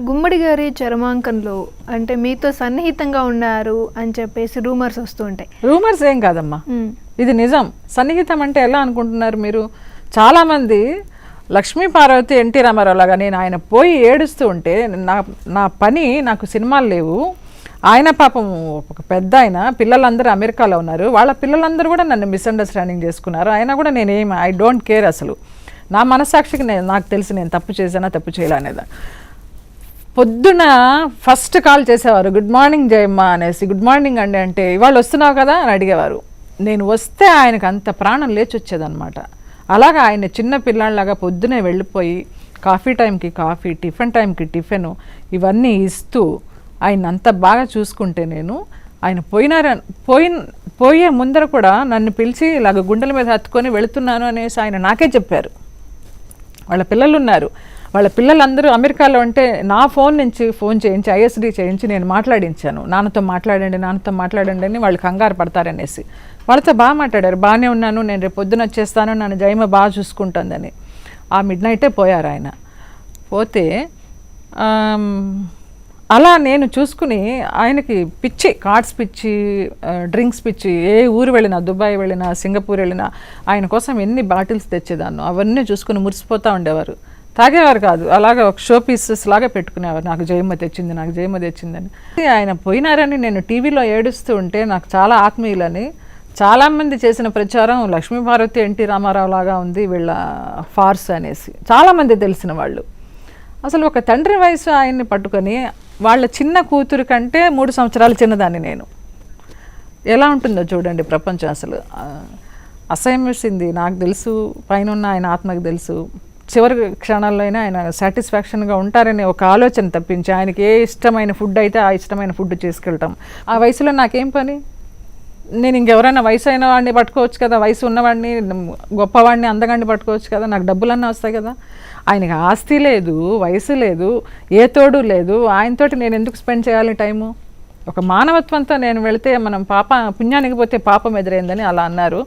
గుమ్మడి గారి చరమాంకంలో అంటే మీతో సన్నిహితంగా ఉన్నారు అని చెప్పేసి రూమర్స్ వస్తూ ఉంటాయి. రూమర్స్ ఏం కాదమ్మా, ఇది నిజం. సన్నిహితం అంటే ఎలా అనుకుంటున్నారు మీరు? చాలామంది లక్ష్మీ పార్వతి ఎన్టీ రామారావు లాగా నేను ఆయన పోయి ఏడుస్తూ ఉంటే నా పని నాకు సినిమాలు లేవు, ఆయన పాపం ఒక పెద్ద ఆయన పిల్లలందరూ అమెరికాలో ఉన్నారు, వాళ్ళ పిల్లలందరూ కూడా నన్ను మిస్అండర్స్టాండింగ్ చేసుకున్నారు, అయినా కూడా నేనేం ఐ డోంట్ కేర్. అసలు నా మనసాక్షికి నాకు తెలిసి నేను తప్పు చేశానా తప్పు చేయాలనేదా. పొద్దున ఫస్ట్ కాల్ చేసేవారు, గుడ్ మార్నింగ్ జయమ్మ అనేసి. గుడ్ మార్నింగ్ అండి అంటే ఇవాళ వస్తున్నావు కదా అని అడిగేవారు. నేను వస్తే ఆయనకు అంత ప్రాణం లేచి వచ్చేదన్నమాట. అలాగా ఆయన చిన్న పిల్లాళ్ళలాగా పొద్దునే వెళ్ళిపోయి కాఫీ టైంకి కాఫీ, టిఫిన్ టైంకి టిఫిన్ ఇవన్నీ ఇస్తూ ఆయన అంత బాగా చూసుకుంటే నేను ఆయన పోయే ముందర కూడా నన్ను పిలిచి ఇలాగ గుండెల మీద హత్తుకొని వెళుతున్నాను అనేసి ఆయన నాకే చెప్పారు. వాళ్ళ పిల్లలు ఉన్నారు, వాళ్ళ పిల్లలందరూ అమెరికాలో ఉంటే నా ఫోన్ నుంచి ఫోన్ చేయించి ఐఎస్డి చేయించి నేను మాట్లాడించాను. నాన్నతో మాట్లాడండి అని వాళ్ళు కంగారు పడతారనేసి. వాళ్ళతో బాగా మాట్లాడారు, బాగానే ఉన్నాను, నేను రేపు పొద్దున వచ్చేస్తాను, నన్ను జయమ్మ బాగా చూసుకుంటుందని. ఆ మిడ్ నైటే పోయారు ఆయన. పోతే అలా నేను చూసుకుని ఆయనకి పిచ్చి, కార్డ్స్ పిచ్చి, డ్రింక్స్ పిచ్చి, ఏ ఊరు వెళ్ళినా, దుబాయ్ వెళ్ళినా, సింగపూర్ వెళ్ళినా ఆయన కోసం ఎన్ని బాటిల్స్ తెచ్చేదాన్ని అవన్నీ చూసుకుని మురిసిపోతూ ఉండేవారు. తాగేవారు కాదు, అలాగే ఒక షో పీసెస్ లాగా పెట్టుకునేవారు, నాకు జయమ్మ తెచ్చిందని. ఆయన పోయినారని నేను టీవీలో ఏడుస్తూ ఉంటే నాకు చాలా ఆత్మీయులని చాలామంది చేసిన ప్రచారం లక్ష్మీ పార్వతి ఎన్టీ రామారావు లాగా ఉంది వీళ్ళ ఫార్స్ అనేసి చాలామంది తెలిసిన వాళ్ళు. అసలు ఒక తండ్రి వయసు ఆయన్ని పట్టుకొని వాళ్ళ చిన్న కూతురు కంటే 3 సంవత్సరాలు చిన్నదాన్ని నేను. ఎలా ఉంటుందో చూడండి ప్రపంచం. అసలు అసహ్యం వేసింది. నాకు తెలుసు, పైన ఉన్న ఆయన ఆత్మకు తెలుసు, చివరి క్షణాల్లో అయినా ఆయన సాటిస్ఫాక్షన్గా ఉంటారనే ఒక ఆలోచన తప్పించి ఆయనకి ఏ ఇష్టమైన ఫుడ్ అయితే ఆ ఇష్టమైన ఫుడ్ చేసుకెళ్ళటం. ఆ వయసులో నాకేం పని? నేను ఇంకెవరైనా వయసు అయిన వాడిని పట్టుకోవచ్చు కదా, వయసు ఉన్నవాడిని, గొప్పవాడిని, అందగాడిని పట్టుకోవచ్చు కదా, నాకు డబ్బులన్నా వస్తాయి కదా. ఆయనకి ఆస్తి లేదు, వయసు లేదు, ఏ తోడు లేదు, ఆయనతోటి నేను ఎందుకు స్పెండ్ చేయాలి టైము? ఒక మానవత్వంతో నేను వెళితే మనం పుణ్యానికి పోతే పాపం ఎదురైందని అలా అన్నారు.